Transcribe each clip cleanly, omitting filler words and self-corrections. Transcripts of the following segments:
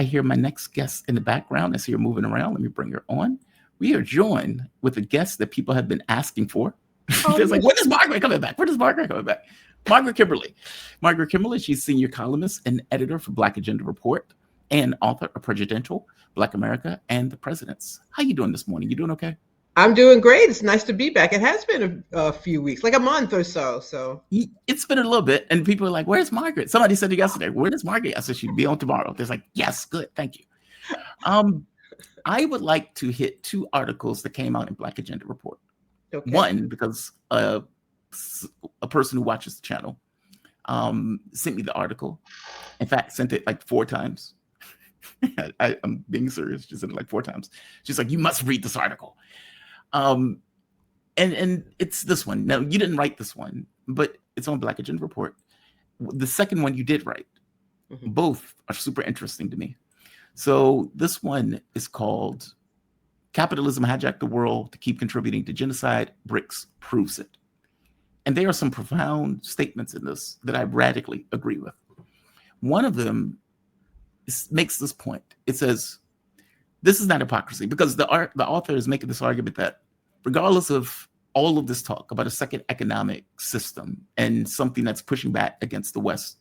I hear my next guest in the background. I see her moving around. Let me bring her on. We are joined with a guest that people have been asking for. It's like, when is Margaret coming back? When is Margaret coming back? Margaret Kimberley. Margaret Kimberley, she's senior columnist and editor for Black Agenda Report and author of Presidential, Black America, and the Presidents. How you doing this morning? You doing okay? I'm doing great. It's nice to be back. It has been a few weeks, like a month or so. So it's been a little bit, and people are like, "Where's Margaret?" Somebody said yesterday, "Where is Margaret?" I said she'd be on tomorrow. They're like, "Yes, good, thank you." I would like to hit two articles that came out in Black Agenda Report. Okay. One, because a person who watches the channel sent me the article. In fact, sent it like 4 times. I'm being serious. She sent it like 4 times. She's like, "You must read this article." And it's this one. Now, you didn't write this one, but it's on Black Agenda Report. The second one you did write. Mm-hmm. Both are super interesting to me. So this one is called Capitalism Hijacked the World to Keep Contributing to Genocide. BRICS Proves It. And there are some profound statements in this that I radically agree with. One of them makes this point. It says, this is not hypocrisy, because the author is making this argument that regardless of all of this talk about a second economic system and something that's pushing back against the West,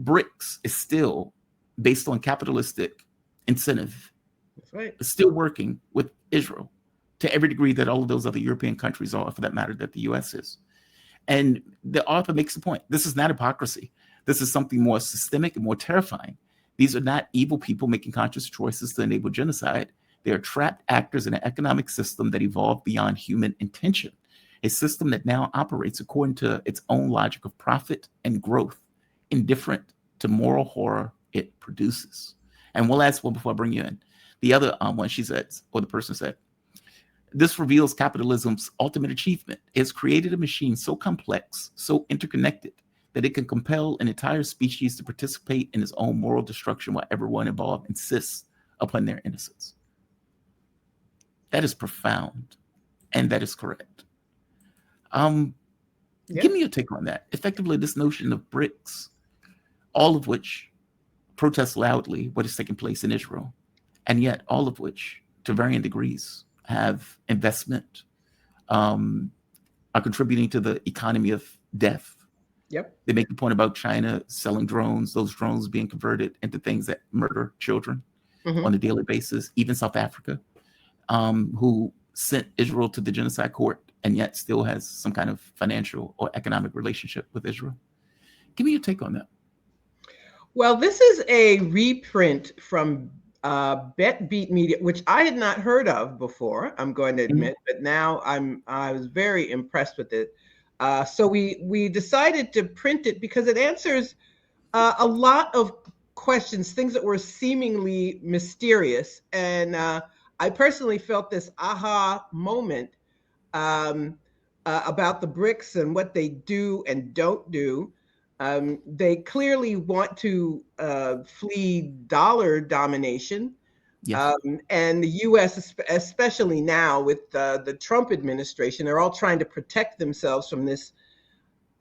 BRICS is still based on capitalistic incentive. That's right. It's still working with Israel to every degree that all of those other European countries are, for that matter, that the US is. And the author makes the point. This is not hypocrisy. This is something more systemic and more terrifying. These are not evil people making conscious choices to enable genocide. They are trapped actors in an economic system that evolved beyond human intention, a system that now operates according to its own logic of profit and growth, indifferent to moral horror it produces. And one last one before I bring you in. The other one, she said, or the person said, this reveals capitalism's ultimate achievement. It has created a machine so complex, so interconnected, that it can compel an entire species to participate in its own moral destruction while everyone involved insists upon their innocence. That is profound, and that is correct. Give me your take on that. Effectively, this notion of BRICS, all of which protest loudly what is taking place in Israel, and yet all of which, to varying degrees, have investment, are contributing to the economy of death. Yep. They make the point about China selling drones, those drones being converted into things that murder children on a daily basis. Even South Africa, who sent Israel to the genocide court and yet still has some kind of financial or economic relationship with Israel. Give me your take on that. Well, this is a reprint from Bet Beat Media, which I had not heard of before, I'm going to admit, but now I was very impressed with it. So we decided to print it because it answers a lot of questions, things that were seemingly mysterious. And I personally felt this aha moment about the BRICS and what they do and don't do. They clearly want to flee dollar domination. Yes. And the U.S., especially now with the Trump administration, they're all trying to protect themselves from this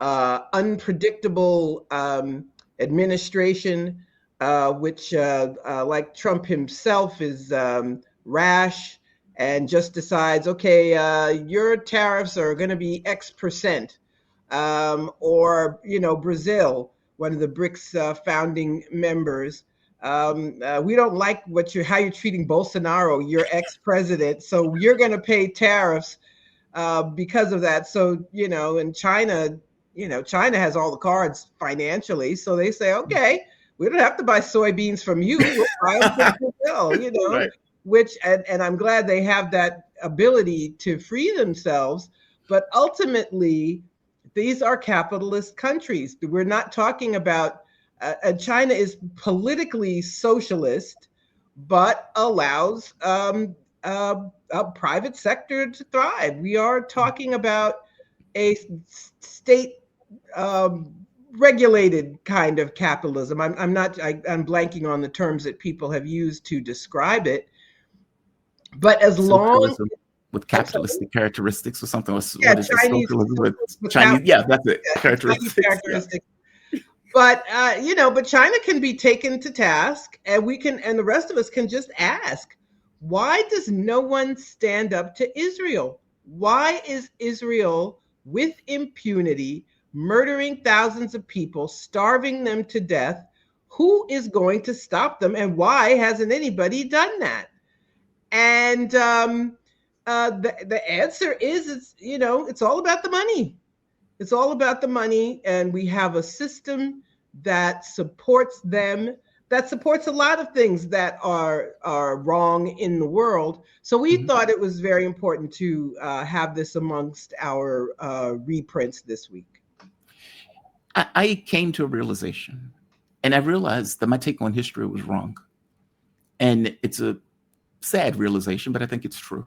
unpredictable administration, which, like Trump himself, is rash and just decides, okay, your tariffs are going to be X%. Or, Brazil, one of the BRICS founding members. We don't like how you're treating Bolsonaro, your ex-president. So you're going to pay tariffs because of that. So, and China, China has all the cards financially. So they say, okay, we don't have to buy soybeans from you. We'll buy them from Brazil, right. Which, and I'm glad they have that ability to free themselves. But ultimately, these are capitalist countries. We're not talking about, China is politically socialist, but allows a private sector to thrive. We are talking about a state regulated kind of capitalism. I'm blanking on the terms that people have used to describe it. But as long with capitalistic characteristics or something, Chinese, with Chinese, yeah, that's it. Yeah, characteristics. But but China can be taken to task, and and the rest of us can just ask, why does no one stand up to Israel? Why is Israel with impunity murdering thousands of people, starving them to death? Who is going to stop them, and why hasn't anybody done that? And the answer is, it's all about the money. It's all about the money, and we have a system that supports them, that supports a lot of things that are wrong in the world. So we thought it was very important to have this amongst our reprints this week. I came to a realization, and I realized that my take on history was wrong. And it's a sad realization, but I think it's true.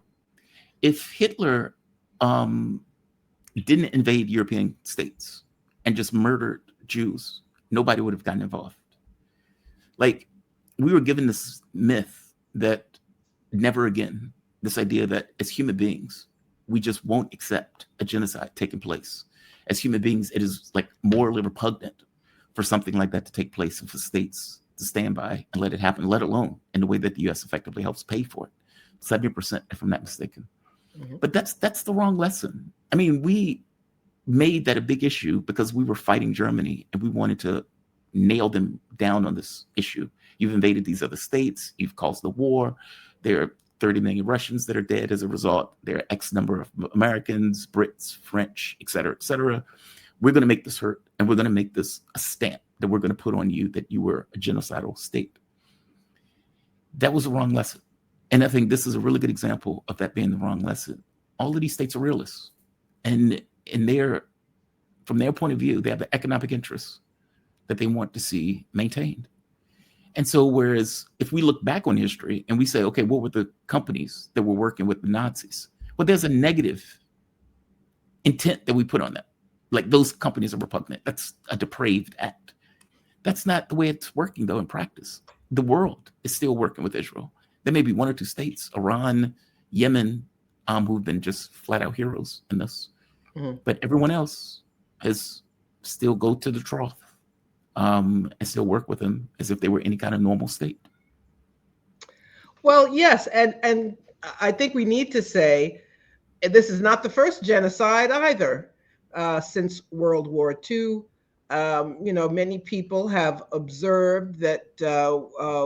If Hitler didn't invade European states and just murdered Jews, nobody would have gotten involved. Like, we were given this myth that never again, this idea that as human beings, we just won't accept a genocide taking place. As human beings, it is like morally repugnant for something like that to take place and for states to stand by and let it happen, let alone in the way that the US effectively helps pay for it. 70%, if I'm not mistaken. But that's the wrong lesson. I mean, we made that a big issue because we were fighting Germany and we wanted to nail them down on this issue. You've invaded these other states. You've caused the war. There are 30 million Russians that are dead as a result. There are X number of Americans, Brits, French, et cetera, et cetera. We're going to make this hurt, and we're going to make this a stamp that we're going to put on you that you were a genocidal state. That was the wrong lesson. And I think this is a really good example of that being the wrong lesson. All of these states are realists. And from their point of view, they have the economic interests that they want to see maintained. And so, whereas if we look back on history and we say, okay, what were the companies that were working with the Nazis? Well, there's a negative intent that we put on them. Like, those companies are repugnant. That's a depraved act. That's not the way it's working, though, in practice. The world is still working with Israel. There may be one or two states, Iran, Yemen, who've been just flat out heroes in this. But everyone else has still go to the trough and still work with them as if they were any kind of normal state. Well, yes. And I think we need to say this is not the first genocide either since World War II. Many people have observed that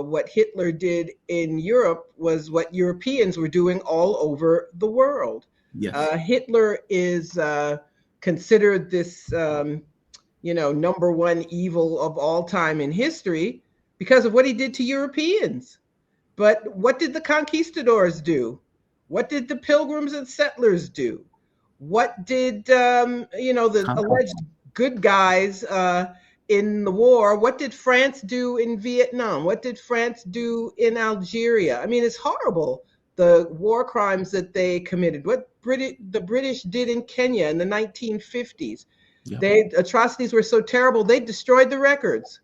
what Hitler did in Europe was what Europeans were doing all over the world. Yes. Hitler is considered this, number one evil of all time in history because of what he did to Europeans. But what did the conquistadors do? What did the pilgrims and settlers do? What did, the alleged good guys in the war? What did France do in Vietnam? What did France do in Algeria? I mean, it's horrible, the war crimes that they committed. What the British did in Kenya in the 1950s. Yep. Atrocities were so terrible, they destroyed the records.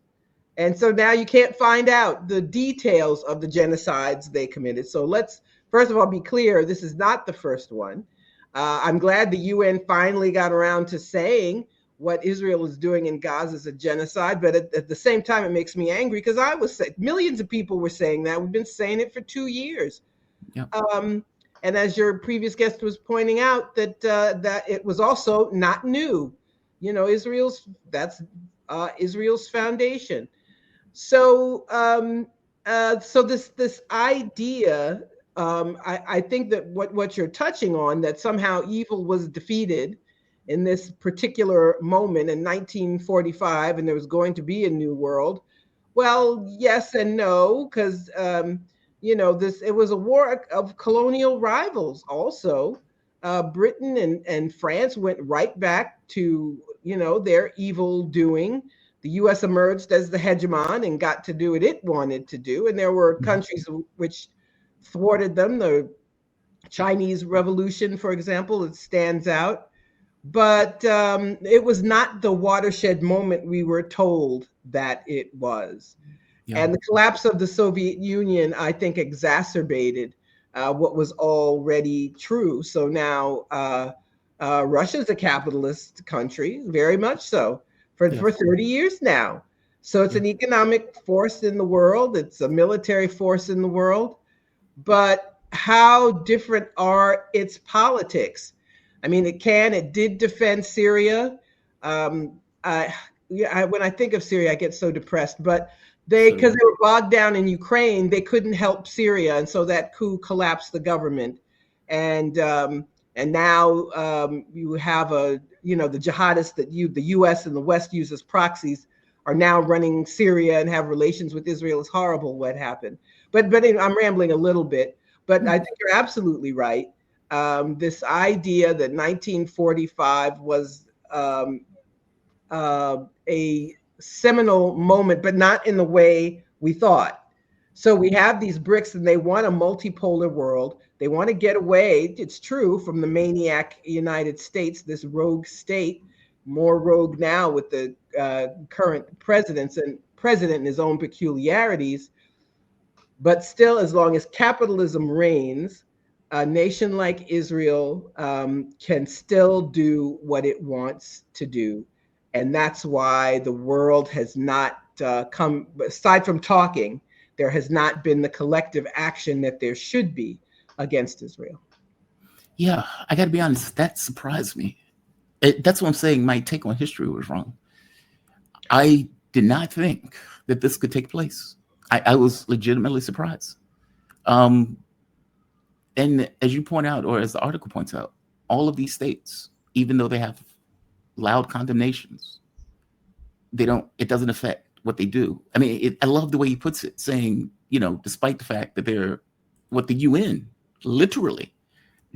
And so now you can't find out the details of the genocides they committed. So let's, first of all, be clear, this is not the first one. I'm glad the UN finally got around to saying what Israel is doing in Gaza is a genocide. But at the same time, it makes me angry because millions of people were saying that. We've been saying it for 2 years. Yep. And as your previous guest was pointing out, that it was also not new. Israel's foundation. So this idea, I think that what you're touching on, that somehow evil was defeated in this particular moment in 1945, and there was going to be a new world. Well, yes and no, because it was a war of colonial rivals. Also, Britain and France went right back to their evil doing. The U.S. emerged as the hegemon and got to do what it wanted to do, and there were countries which thwarted them. The Chinese Revolution, for example, it stands out. But it was not the watershed moment we were told that it was. Yeah. And the collapse of the Soviet Union, I think, exacerbated what was already true. So now Russia's a capitalist country, very much so. for 30 years now. So it's an economic force in the world. It's a military force in the world. But how different are its politics? I mean, it did defend Syria. When I think of Syria, I get so depressed. But because they were bogged down in Ukraine, they couldn't help Syria, and so that coup collapsed the government. And now you have the jihadists that the U.S. and the West use as proxies are now running Syria and have relations with Israel. It's horrible what happened. But I'm rambling a little bit. But I think you're absolutely right. This idea that 1945 was a seminal moment, but not in the way we thought. So we have these BRICS, and they want a multipolar world. They want to get away, it's true, from the maniac United States, this rogue state, more rogue now with the current president and his own peculiarities. But still, as long as capitalism reigns, a nation like Israel can still do what it wants to do. And that's why the world has not come, aside from talking, there has not been the collective action that there should be against Israel. Yeah, I got to be honest, that surprised me. That's what I'm saying. My take on history was wrong. I did not think that this could take place. I was legitimately surprised. And as you point out, or as the article points out, all of these states, even though they have loud condemnations, it doesn't affect what they do. I mean, I love the way he puts it, saying, despite the fact that they're what the UN literally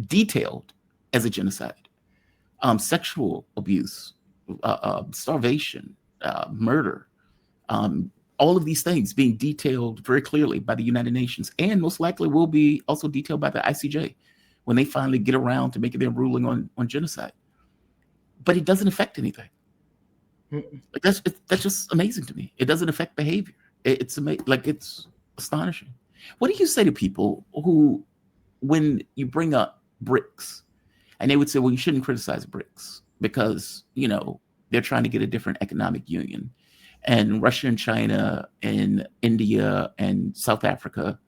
detailed as a genocide, sexual abuse, starvation, murder, all of these things being detailed very clearly by the United Nations, and most likely will be also detailed by the ICJ when they finally get around to making their ruling on genocide. But it doesn't affect anything. Like that's just amazing to me. It doesn't affect behavior. It's amazing. Like, it's astonishing. What do you say to people who, when you bring up BRICS, and they would say, well, you shouldn't criticize BRICS because, they're trying to get a different economic union. And Russia and China and India and South Africa,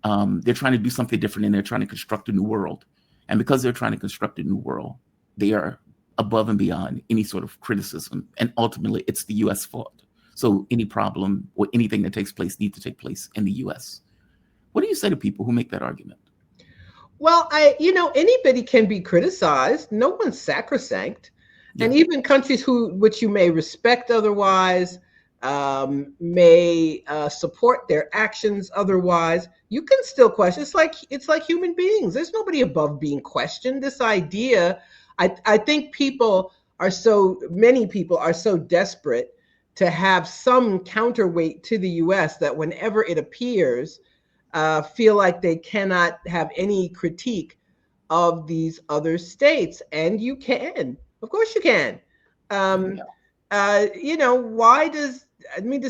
they're trying to do something different, and they're trying to construct a new world. And because they're trying to construct a new world, they are above and beyond any sort of criticism. And ultimately, it's the U.S. fault. So any problem or anything that takes place needs to take place in the U.S. What do you say to people who make that argument? Well, anybody can be criticized. No one's sacrosanct. Yeah. And even countries which you may respect otherwise, may support their actions otherwise, you can still question. It's like human beings. There's nobody above being questioned. This idea, I think many people are so desperate to have some counterweight to the U.S. that whenever it appears, feel like they cannot have any critique of these other states. And you can. Of course you can. Does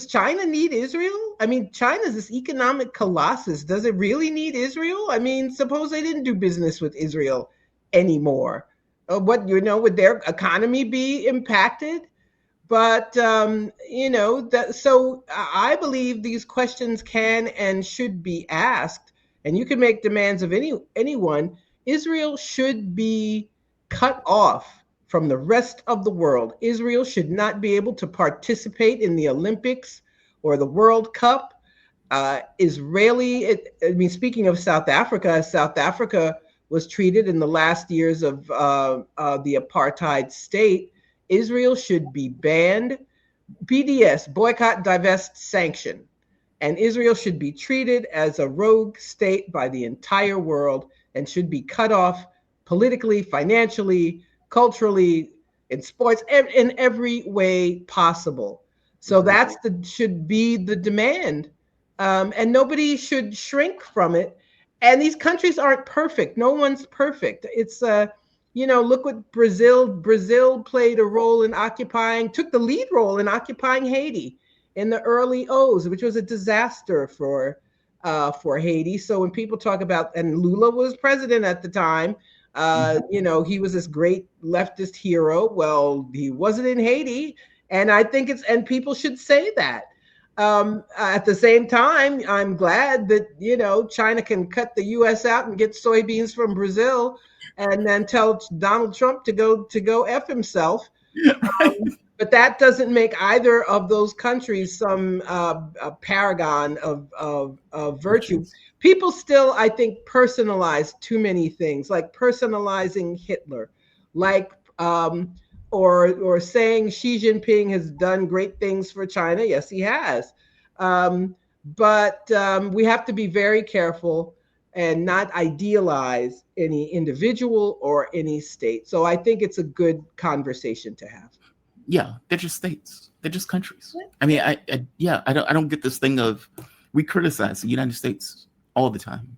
China need Israel? I mean, China's this economic colossus. Does it really need Israel? I mean, suppose they didn't do business with Israel anymore. Would their economy be impacted? But, so I believe these questions can and should be asked, and you can make demands of anyone. Israel should be cut off from the rest of the world. Israel should not be able to participate in the Olympics or the World Cup. Speaking of South Africa was treated in the last years of the apartheid state, Israel should be banned. BDS, boycott, divest, sanction. And Israel should be treated as a rogue state by the entire world and should be cut off politically, financially, culturally, in sports, in every way possible. So that's should be the demand. And nobody should shrink from it. And these countries aren't perfect. No one's perfect. It's, look what Brazil played a role in took the lead role in occupying Haiti in the early O's, which was a disaster for Haiti. So when people talk about, and Lula was president at the time, he was this great leftist hero. Well, he wasn't in Haiti, And I think and people should say that. At the same time, I'm glad that, China can cut the U.S. out and get soybeans from Brazil, and then tell Donald Trump to go F himself. But that doesn't make either of those countries some a paragon of virtue. People still, I think, personalize too many things, like personalizing Hitler, like or saying Xi Jinping has done great things for China. Yes, he has. But we have to be very careful and not idealize any individual or any state. So I think it's a good conversation to have. Yeah, they're just states. They're just countries. I mean, I don't get this thing of, we criticize the United States all the time,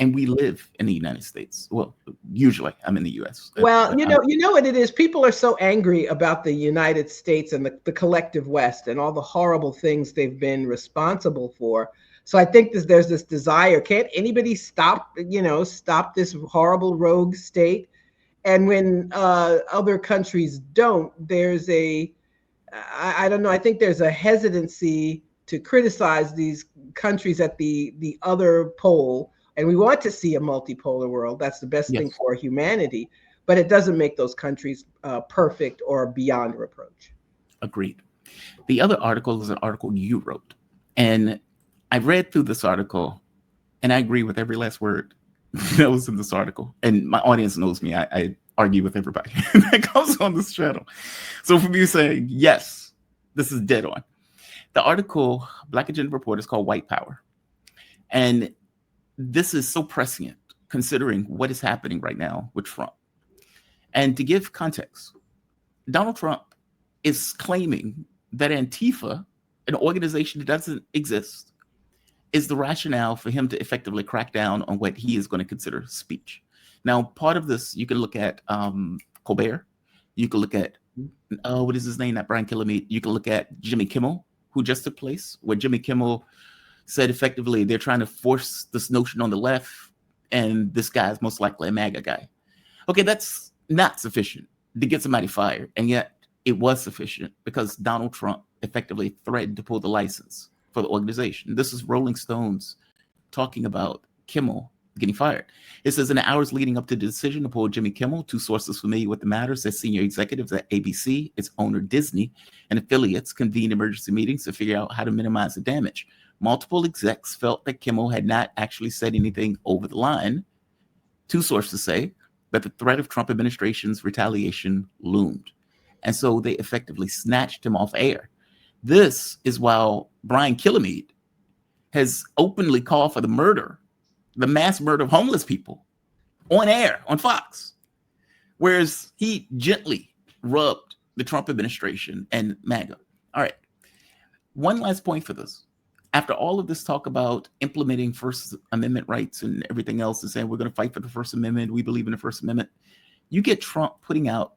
and we live in the United States. Well, usually I'm in the U.S. Well, you know what it is. People are so angry about the United States and the collective West and all the horrible things they've been responsible for. So I think there's this desire. Can't anybody stop this horrible rogue state? And when other countries don't, there's I don't know, I think there's a hesitancy to criticize these countries at the other pole. And we want to see a multipolar world. That's the best thing for humanity. But it doesn't make those countries perfect or beyond reproach. Agreed. The other article is an article you wrote. And I read through this article, and I agree with every last word that was in this article. And my audience knows me. I argue with everybody that comes on this channel. So for me to say, yes, this is dead on. The article, Black Agenda Report, is called White Power. And this is so prescient considering what is happening right now with Trump. And to give context, Donald Trump is claiming that Antifa, an organization that doesn't exist, is the rationale for him to effectively crack down on what he is going to consider speech. Now, part of this, you can look at Colbert. You can look at, what is his name? Not Brian Kilmeade. You can look at Jimmy Kimmel, who just took place, where Jimmy Kimmel said effectively they're trying to force this notion on the left, and this guy is most likely a MAGA guy. Okay, that's not sufficient to get somebody fired. And yet it was sufficient because Donald Trump effectively threatened to pull the license for the organization. This is Rolling Stones talking about Kimmel getting fired. It says, in the hours leading up to the decision to pull Jimmy Kimmel, two sources familiar with the matter said senior executives at ABC, its owner Disney, and affiliates convened emergency meetings to figure out how to minimize the damage. Multiple execs felt that Kimmel had not actually said anything over the line. Two sources say that the threat of Trump administration's retaliation loomed. And so they effectively snatched him off air. This is while Brian Kilmeade has openly called for the mass murder of homeless people on air, on Fox, whereas he gently rubbed the Trump administration and MAGA. All right. One last point for this. After all of this talk about implementing First Amendment rights and everything else and saying we're going to fight for the First Amendment, we believe in the First Amendment, you get Trump putting out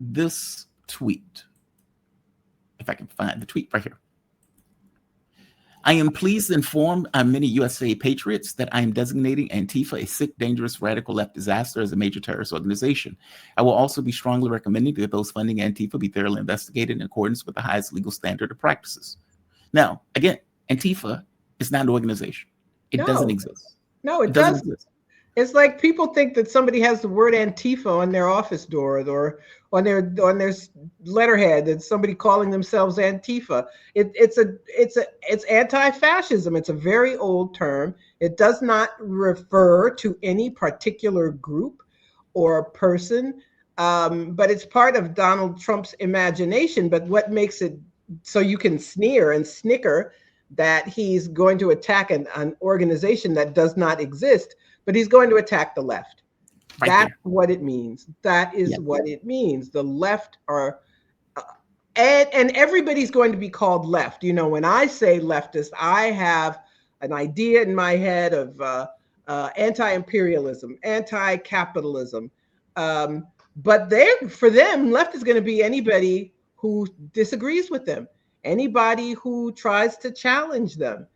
this tweet. If I can find the tweet right here. I am pleased to inform our many USA patriots that I am designating Antifa a sick, dangerous, radical left disaster as a major terrorist organization. I will also be strongly recommending that those funding Antifa be thoroughly investigated in accordance with the highest legal standard of practices. Now, again, Antifa is not an organization. It doesn't exist. No, it doesn't exist. It's like people think that somebody has the word Antifa on their office door or on their letterhead, that somebody calling themselves Antifa. It's anti-fascism. It's a very old term. It does not refer to any particular group or person, but it's part of Donald Trump's imagination. But what makes it so you can sneer and snicker that he's going to attack an organization that does not exist, but he's going to attack the left. Right. That's what it means. That is what it means. The left are, and everybody's going to be called left. You know, when I say leftist, I have an idea in my head of anti-imperialism, anti-capitalism. But for them, left is going to be anybody who disagrees with them, anybody who tries to challenge them,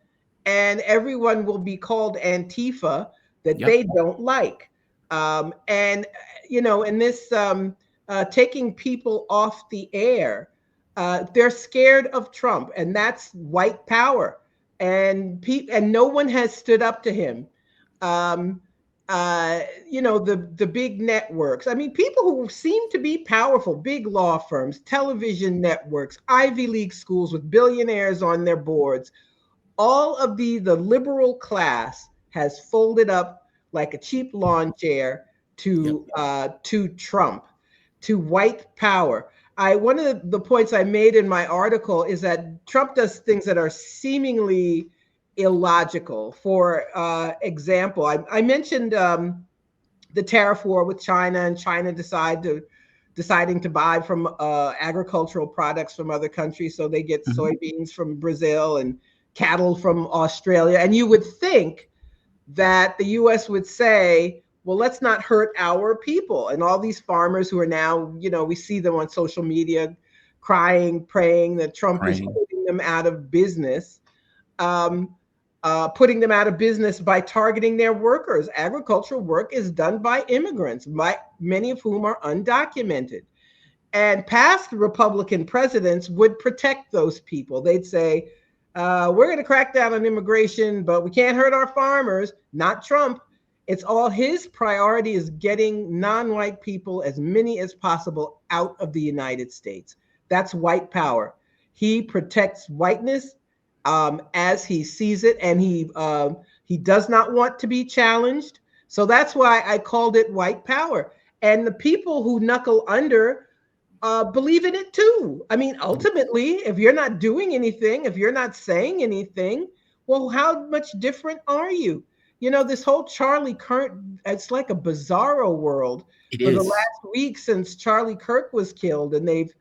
and everyone will be called Antifa that they don't like. And, you know, in this taking people off the air, They're scared of Trump, and that's white power. And no one has stood up to him. Um, the big networks. I mean, people who seem to be powerful, big law firms, television networks, Ivy League schools with billionaires on their boards. All of the liberal class has folded up like a cheap lawn chair to Trump, to white power. One of the points I made in my article is that Trump does things that are seemingly illogical. For example, I mentioned the tariff war with China, and China deciding to buy from agricultural products from other countries, so they get soybeans from Brazil and cattle from Australia. And you would think that the U.S. would say, well, let's not hurt our people. And all these farmers who are now, we see them on social media crying, praying that Trump is putting them out of business, putting them out of business by targeting their workers. Agricultural work is done by immigrants, many of whom are undocumented. And past Republican presidents would protect those people. They'd say, we're going to crack down on immigration, but we can't hurt our farmers. Not Trump. It's all his priority is getting non-white people, as many as possible, out of the United States. That's white power. He protects whiteness as he sees it, and he does not want to be challenged. So that's why I called it white power. And the people who knuckle under believe in it too. I mean, ultimately, if you're not doing anything, if you're not saying anything, well, how much different are you? This whole Charlie Kirk, it's like a bizarro world. For the last week since Charlie Kirk was killed, and they've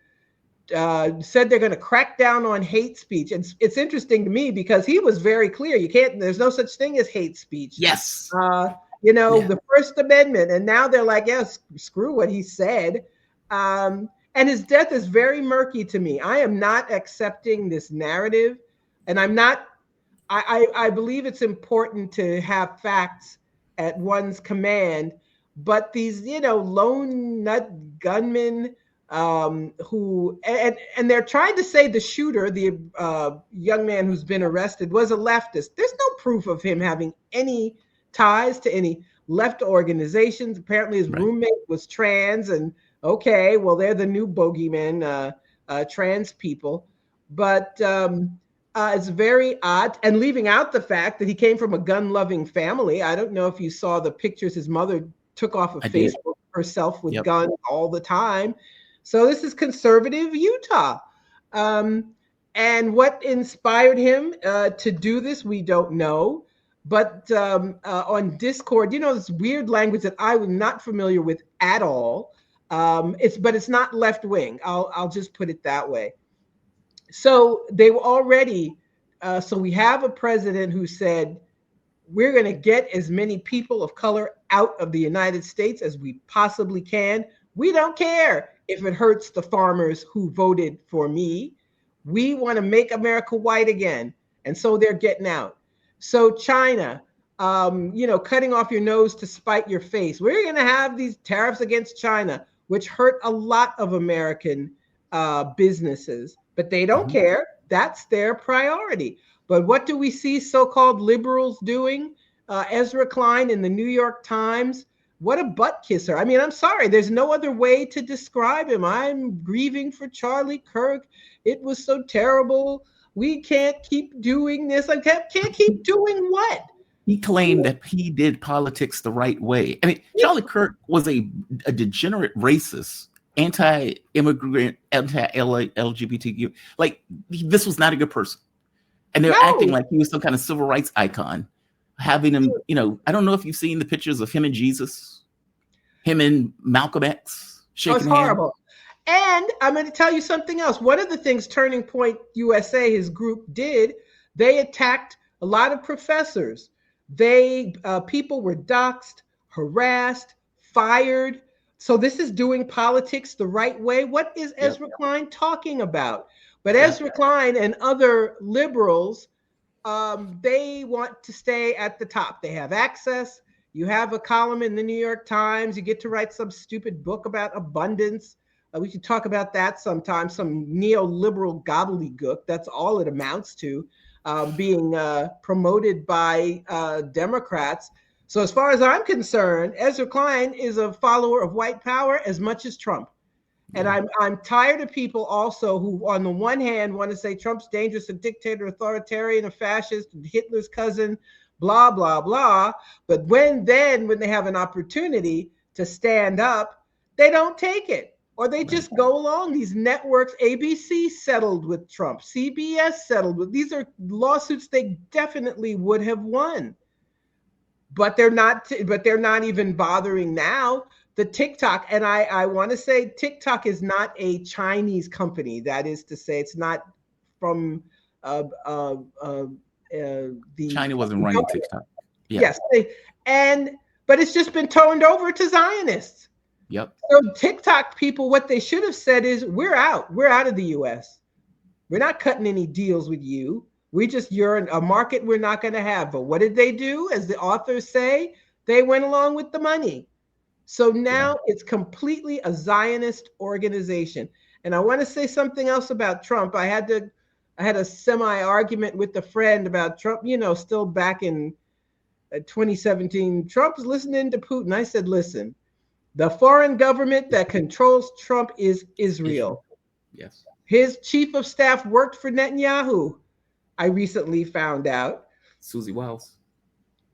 said they're going to crack down on hate speech. It's interesting to me because he was very clear. There's no such thing as hate speech. Yes. The First Amendment. And now they're like, yes, screw what he said. And his death is very murky to me. I am not accepting this narrative. And I believe it's important to have facts at one's command. But these, lone nut gunmen who, and they're trying to say the shooter, the young man who's been arrested, was a leftist. There's no proof of him having any ties to any left organizations. Apparently his roommate was trans, and okay, well, they're the new bogeymen, trans people. But it's very odd, and leaving out the fact that he came from a gun-loving family. I don't know if you saw the pictures his mother took off of Facebook herself with guns all the time. So this is conservative Utah. And what inspired him to do this, we don't know. But on Discord, this weird language that I was not familiar with at all. But it's not left wing. I'll just put it that way. So they were already. So we have a president who said, we're going to get as many people of color out of the United States as we possibly can. We don't care if it hurts the farmers who voted for me. We want to make America white again. And so they're getting out. So China, cutting off your nose to spite your face. We're going to have these tariffs against China, which hurt a lot of American businesses, but they don't care. That's their priority. But what do we see so-called liberals doing? Ezra Klein in the New York Times. What a butt kisser. I mean, I'm sorry. There's no other way to describe him. I'm grieving for Charlie Kirk. It was so terrible. We can't keep doing this. I can't keep doing what? He claimed that he did politics the right way. I mean, Charlie Kirk was a degenerate racist, anti-immigrant, anti-LGBTQ. Like, this was not a good person. And they're acting like he was some kind of civil rights icon. Having him, I don't know if you've seen the pictures of him and Jesus, him and Malcolm X shaking hands. Horrible. And I'm going to tell you something else. One of the things Turning Point USA, his group, did, they attacked a lot of professors. People were doxxed, harassed, fired. So this is doing politics the right way. What is Ezra Klein talking about? But Ezra Klein and other liberals, they want to stay at the top. They have access. You have a column in the New York Times. You get to write some stupid book about abundance. We could talk about that sometime, some neoliberal gobbledygook. That's all it amounts to, being promoted by Democrats. So as far as I'm concerned, Ezra Klein is a follower of white power as much as Trump. And I'm tired of people also who, on the one hand, want to say Trump's dangerous, a dictator, authoritarian, a fascist, Hitler's cousin, blah, blah, blah. But when they have an opportunity to stand up, they don't take it. Or they just go along. These networks, ABC settled with Trump, CBS settled with. These are lawsuits they definitely would have won. But they're not even bothering now. The TikTok, and I want to say TikTok is not a Chinese company. That is to say, it's not from the China wasn't running TikTok. Yeah. Yes, but it's just been turned over to Zionists. Yep. So TikTok people, what they should have said is, we're out of the U.S. We're not cutting any deals with you. You're in a market we're not going to have. But what did they do? As the authors say, they went along with the money. So now it's completely a Zionist organization. And I want to say something else about Trump. I had a semi-argument with a friend about Trump, still back in 2017. Trump's listening to Putin. I said, listen, the foreign government that controls Trump is Israel. Yes. His chief of staff worked for Netanyahu, I recently found out. Susie Wiles.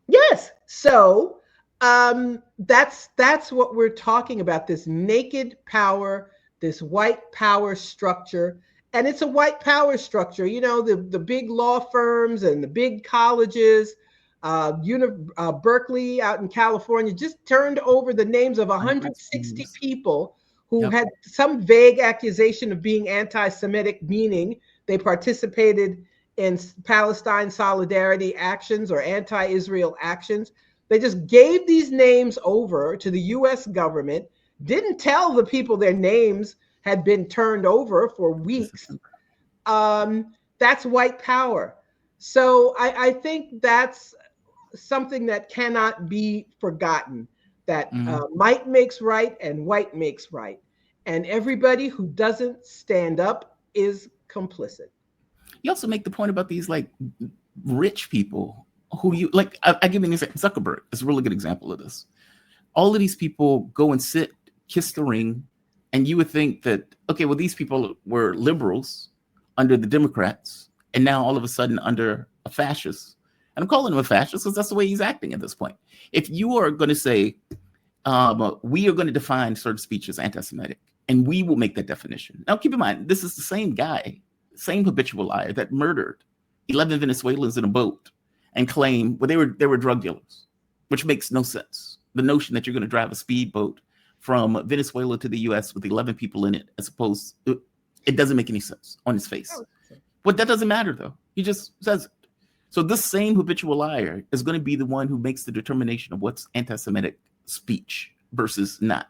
Yes. So that's what we're talking about, this naked power, this white power structure. And it's a white power structure. The big law firms and the big colleges, Berkeley out in California just turned over the names of 160 people who had some vague accusation of being anti-Semitic, meaning they participated in Palestine solidarity actions or anti-Israel actions. They just gave these names over to the U.S. government, didn't tell the people their names had been turned over for weeks. That's white power. So I think that's something that cannot be forgotten, that might makes right and white makes right. And everybody who doesn't stand up is complicit. You also make the point about these rich people who you like. I give you an example. Zuckerberg is a really good example of this. All of these people go and sit, kiss the ring, and you would think that, okay, well, these people were liberals under the Democrats, and now all of a sudden under a fascist. And I'm calling him a fascist because that's the way he's acting at this point. If you are going to say, we are going to define certain speech as anti-Semitic, and we will make that definition. Now, keep in mind, this is the same guy, same habitual liar that murdered 11 Venezuelans in a boat and claimed, well, they were drug dealers, which makes no sense. The notion that you're going to drive a speedboat from Venezuela to the U.S. with 11 people in it, as opposed to, it doesn't make any sense on his face. But that doesn't matter, though. He just says it. So this same habitual liar is going to be the one who makes the determination of what's anti-Semitic speech versus not,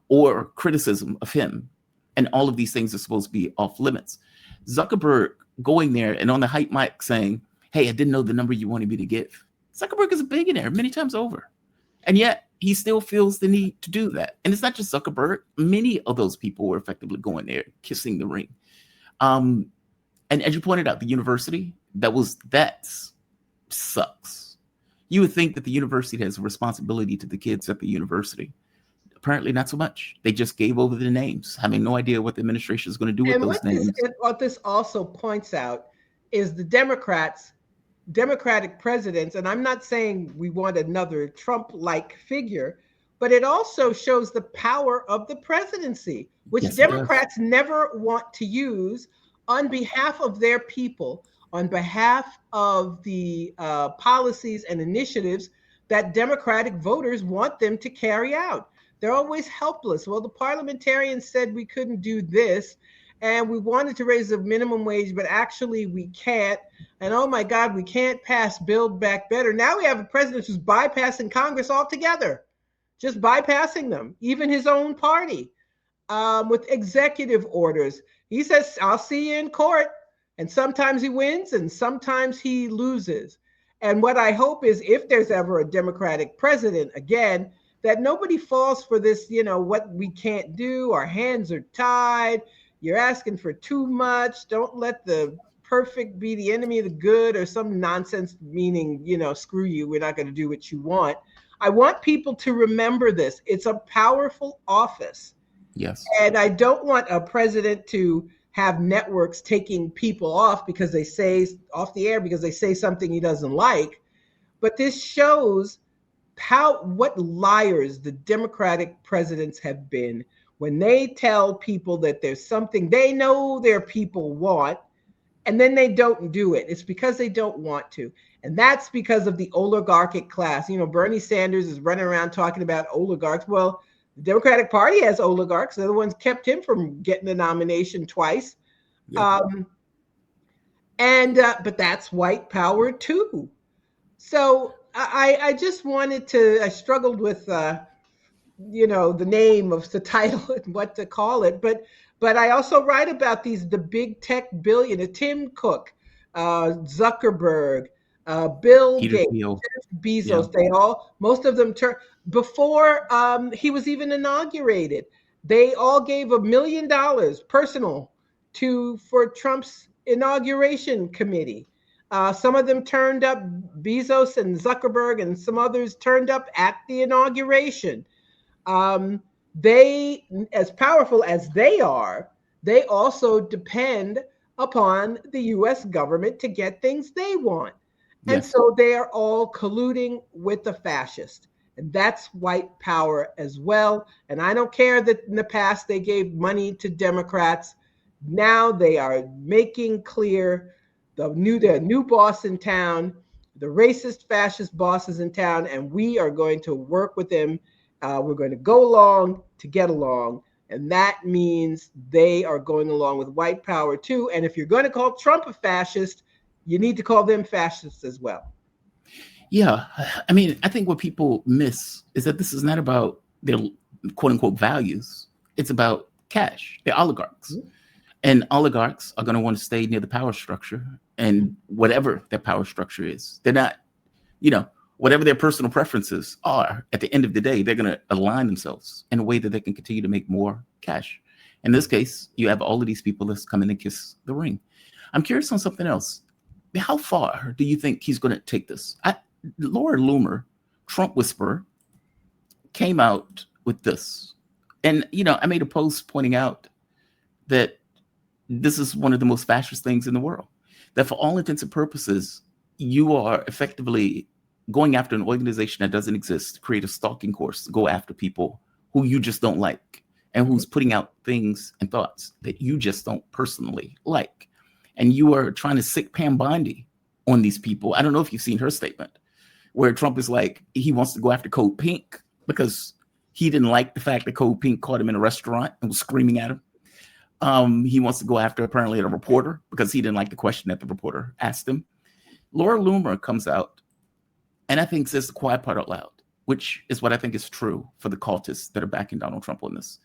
or criticism of him. And all of these things are supposed to be off limits. Zuckerberg going there and on the hype mic saying, hey, I didn't know the number you wanted me to give. Zuckerberg is a billionaire many times over. And yet he still feels the need to do that. And it's not just Zuckerberg. Many of those people were effectively going there, kissing the ring. And as you pointed out, the university, that sucks. You would think that the university has a responsibility to the kids at the university. Apparently not so much. They just gave over the names, having no idea what the administration is going to do with those names. What this also points out is the Democratic presidents, and I'm not saying we want another Trump-like figure, but it also shows the power of the presidency, which Democrats never want to use on behalf of their people, on behalf of the policies and initiatives that Democratic voters want them to carry out. They're always helpless. Well, the parliamentarians said we couldn't do this, and we wanted to raise the minimum wage, but actually we can't. And oh my God, we can't pass Build Back Better. Now we have a president who's bypassing Congress altogether, just bypassing them, even his own party, with executive orders. He says, I'll see you in court. And sometimes he wins and sometimes he loses. And what I hope is, if there's ever a Democratic president again, that nobody falls for this, what we can't do, our hands are tied, you're asking for too much, don't let the perfect be the enemy of the good, or some nonsense meaning, screw you, we're not going to do what you want. I want people to remember this. It's a powerful office. Yes. And I don't want a president to have networks taking people off because they say off the air because they say something he doesn't like. But this shows what liars the Democratic presidents have been when they tell people that there's something they know their people want, and then they don't do it. It's because they don't want to. And that's because of the oligarchic class. Bernie Sanders is running around talking about oligarchs. Well, the Democratic Party has oligarchs. They're the ones kept him from getting the nomination twice. Yep. But that's white power too. So I just wanted to, I struggled with, the name of the title and what to call it. But I also write about the big tech billionaires, Tim Cook, Zuckerberg, Bill Gates, Jeff Bezos, most of them before he was even inaugurated, they all gave $1 million personal for Trump's inauguration committee. Some of them turned up, Bezos and Zuckerberg and some others turned up at the inauguration. They, as powerful as they are, they also depend upon the US government to get things they want. Yes. And so they are all colluding with the fascists. And that's white power as well. And I don't care that in the past they gave money to Democrats. Now they are making clear the new boss in town, the racist fascist bosses in town, and we are going to work with them. We're going to go along to get along. And that means they are going along with white power too. And if you're going to call Trump a fascist, you need to call them fascists as well. Yeah. I mean, I think what people miss is that this is not about their quote unquote values. It's about cash. They're oligarchs. Mm-hmm. And oligarchs are going to want to stay near the power structure, and whatever their power structure is. They're not, whatever their personal preferences are, at the end of the day, they're going to align themselves in a way that they can continue to make more cash. In this case, you have all of these people that's come in and kiss the ring. I'm curious on something else. How far do you think he's going to take this? Laura Loomer, Trump whisperer, came out with this. And, I made a post pointing out that this is one of the most fascist things in the world. That for all intents and purposes, you are effectively going after an organization that doesn't exist to create a stalking course to go after people who you just don't like and who's putting out things and thoughts that you just don't personally like. And you are trying to sick Pam Bondi on these people. I don't know if you've seen her statement where Trump is like, he wants to go after Code Pink because he didn't like the fact that Code Pink caught him in a restaurant and was screaming at him. He wants to go after apparently a reporter because he didn't like the question that the reporter asked him. Laura Loomer comes out and I think says the quiet part out loud, which is what I think is true for the cultists that are backing Donald Trump on this.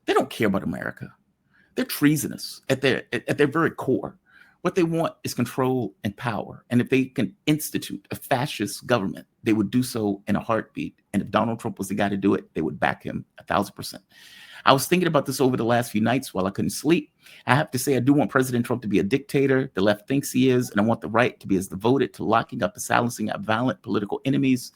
They don't care about America. They're treasonous at their very core. What they want is control and power. And if they can institute a fascist government, they would do so in a heartbeat. And if Donald Trump was the guy to do it, they would back him 1,000%. I was thinking about this over the last few nights while I couldn't sleep. I have to say, I do want President Trump to be a dictator. The left thinks he is. And I want the right to be as devoted to locking up and silencing our violent political enemies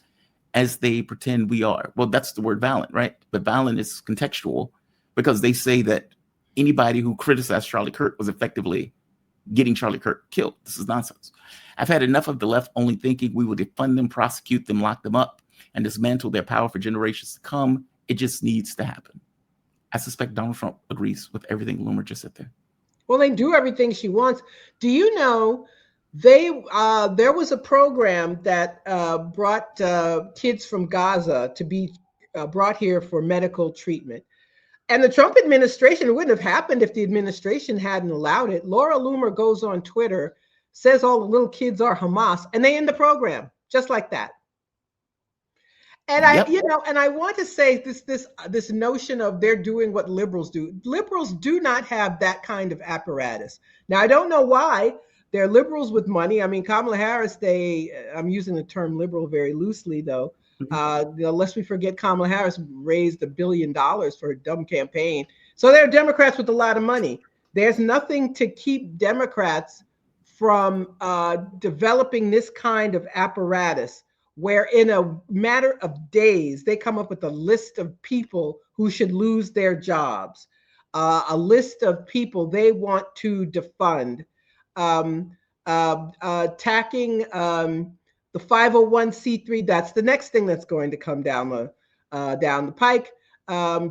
as they pretend we are. Well, that's the word violent, right? But violent is contextual because they say that anybody who criticized Charlie Kirk was effectively getting Charlie Kirk killed. This is nonsense. I've had enough of the left only thinking we will defund them, prosecute them, lock them up, and dismantle their power for generations to come. It just needs to happen. I suspect Donald Trump agrees with everything Loomer just said there. Well, they do everything she wants. Do you know there was a program that brought kids from Gaza to be brought here for medical treatment. And the Trump administration, it wouldn't have happened if the administration hadn't allowed it. Laura Loomer goes on Twitter, says all the little kids are Hamas, and they end the program just like that. And I want to say this notion of they're doing what liberals do. Liberals do not have that kind of apparatus. Now, I don't know why, They're liberals with money. I mean, Kamala Harris, I'm using the term liberal very loosely, though. Lest we forget, Kamala Harris raised $1 billion for her dumb campaign. So they're Democrats with a lot of money. There's nothing to keep Democrats from developing this kind of apparatus where in a matter of days, they come up with a list of people who should lose their jobs, a list of people they want to defund, attacking the 501c3. That's the next thing that's going to come down the pike.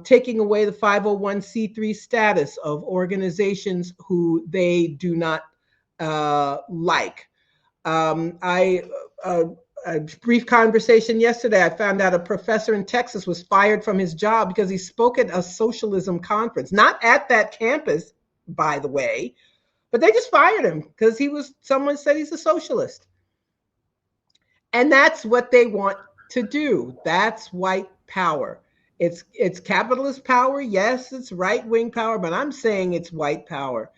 Taking away the 501c3 status of organizations who they do not like. A brief conversation yesterday, I found out a professor in Texas was fired from his job because he spoke at a socialism conference, not at that campus, by the way, but they just fired him because someone said he's a socialist. And that's what they want to do. That's white power. It's capitalist power. Yes, it's right-wing power, but I'm saying it's white power.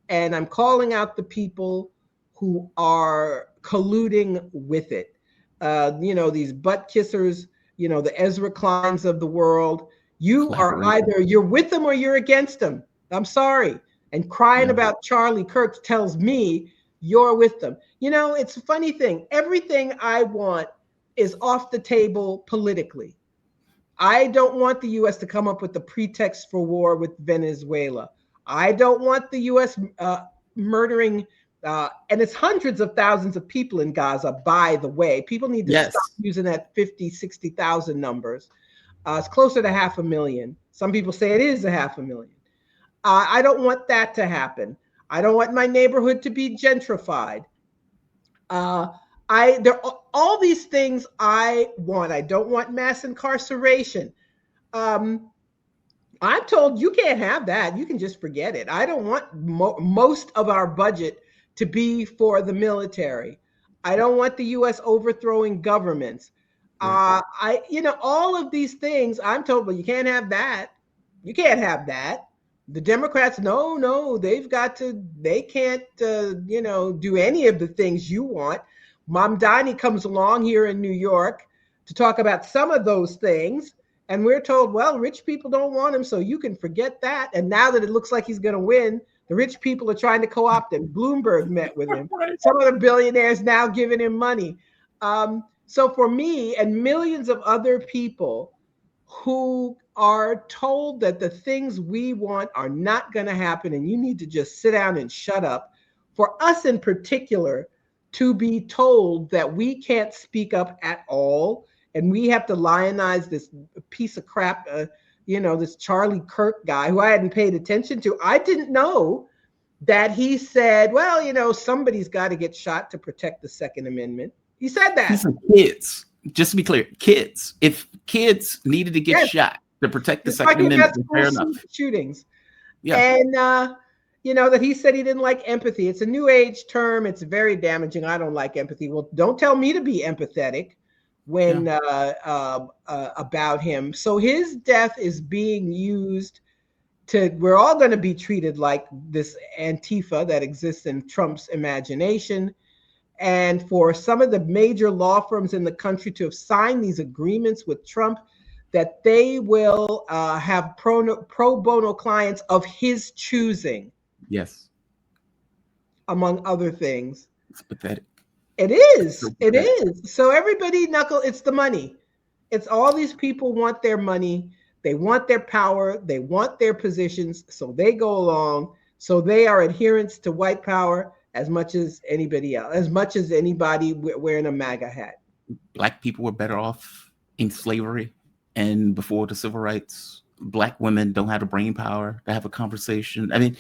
And I'm calling out the people who are colluding with it. These butt kissers, the Ezra Kleins of the world. You are either you're with them or you're against them. I'm sorry. And crying about Charlie Kirk tells me you're with them. It's a funny thing. Everything I want is off the table politically. I don't want the U.S. to come up with the pretext for war with Venezuela. I don't want the U.S. Murdering, and it's hundreds of thousands of people in Gaza, by the way. People need to stop using that 50, 60,000 numbers. It's closer to 500,000. Some people say it is 500,000. I don't want that to happen. I don't want my neighborhood to be gentrified. There are all these things I want. I don't want mass incarceration. I'm told you can't have that. You can just forget it. I don't want most of our budget to be for the military. I don't want the U.S. overthrowing governments. All of these things I'm told, well, you can't have that. You can't have that. The Democrats, no, they can't, do any of the things you want. Mamdani comes along here in New York to talk about some of those things. And we're told, well, rich people don't want him, so you can forget that. And now that it looks like he's going to win, the rich people are trying to co-opt him. Bloomberg met with him. Some of the billionaires now giving him money. So for me and millions of other people who are told that the things we want are not going to happen and you need to just sit down and shut up, for us in particular, to be told that we can't speak up at all and we have to lionize this piece of crap, this Charlie Kirk guy who I hadn't paid attention to. I didn't know that he said, well, somebody's got to get shot to protect the Second Amendment. He said that. These are kids. Just to be clear, kids. If kids needed to get shot to protect the Second Amendment, fair enough. Shootings. Yeah. And, that he said he didn't like empathy. It's a new age term. It's very damaging. I don't like empathy. Well, don't tell me to be empathetic when about him. So his death is being used we're all going to be treated like this Antifa that exists in Trump's imagination. And for some of the major law firms in the country to have signed these agreements with Trump, that they will have pro bono clients of his choosing. Yes. Among other things. It's pathetic. It is. It is. So everybody it's the money. It's all these people want their money. They want their power. They want their positions. So they go along. So they are adherents to white power as much as anybody else, as much as anybody wearing a MAGA hat. Black people were better off in slavery and before the civil rights. Black women don't have the brain power to have a conversation. I mean,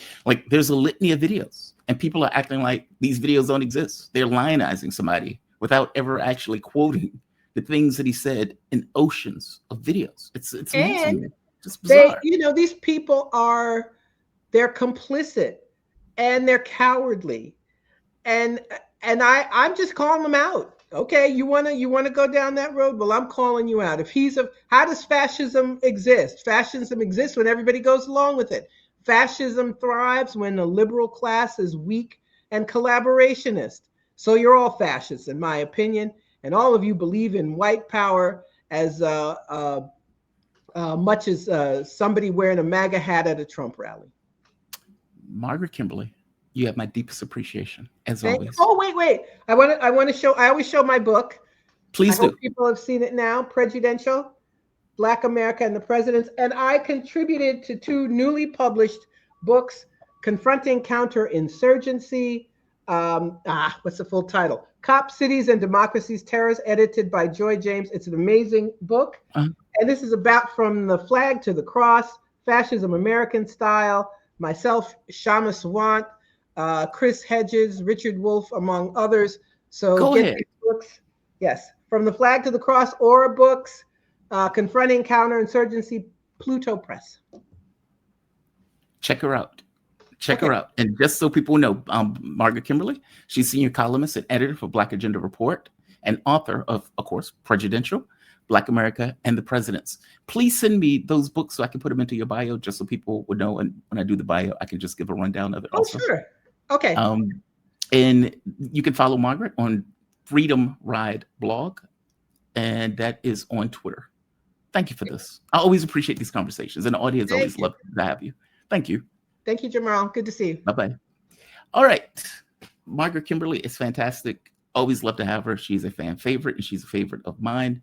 there's a litany of videos and people are acting like these videos don't exist. They're lionizing somebody without ever actually quoting the things that he said in oceans of videos. It's amazing. Just bizarre. These people they're complicit and they're cowardly. And I'm just calling them out. Okay, you wanna go down that road? Well, I'm calling you out. How does fascism exist? Fascism exists when everybody goes along with it. Fascism thrives when the liberal class is weak and Collaborationist. So you're all fascists, in my opinion, and all of you believe in white power as much as somebody wearing a MAGA hat at a Trump rally. Margaret Kimberley, you have my deepest appreciation, as Thank always. Oh, wait. I want to show. I always show my book. Please I do. hope people have seen it now. Prejudential, Black America and the Presidents. And I contributed to 2 newly published books, Confronting Counterinsurgency. What's the full title? Cop Cities and Democracies, Terrors, edited by Joy James. It's an amazing book. And this is about From the Flag to the Cross, Fascism American Style, myself, Shama Swant, Chris Hedges, Richard Wolff, among others. So Go get ahead. these books. Yes, From the Flag to the Cross, Aura Books, Confronting Counterinsurgency, Pluto Press. Check her out. Check her out. And just so people know, Margaret Kimberley, she's senior columnist and editor for Black Agenda Report and author of course, Prejudential, Black America and the Presidents. Please send me those books so I can put them into your bio, just so people would know. And when I do the bio, I can just give a rundown of it. Oh, sure. Okay. And you can follow Margaret on Freedom Ride blog, and that is on Twitter. Thank you for this. I always appreciate these conversations, and the audience always love to have you. Thank you. Thank you, Jamal. Good to see you. Bye-bye. All right. Margaret Kimberley is fantastic. Always love to have her. She's a fan favorite, and she's a favorite of mine.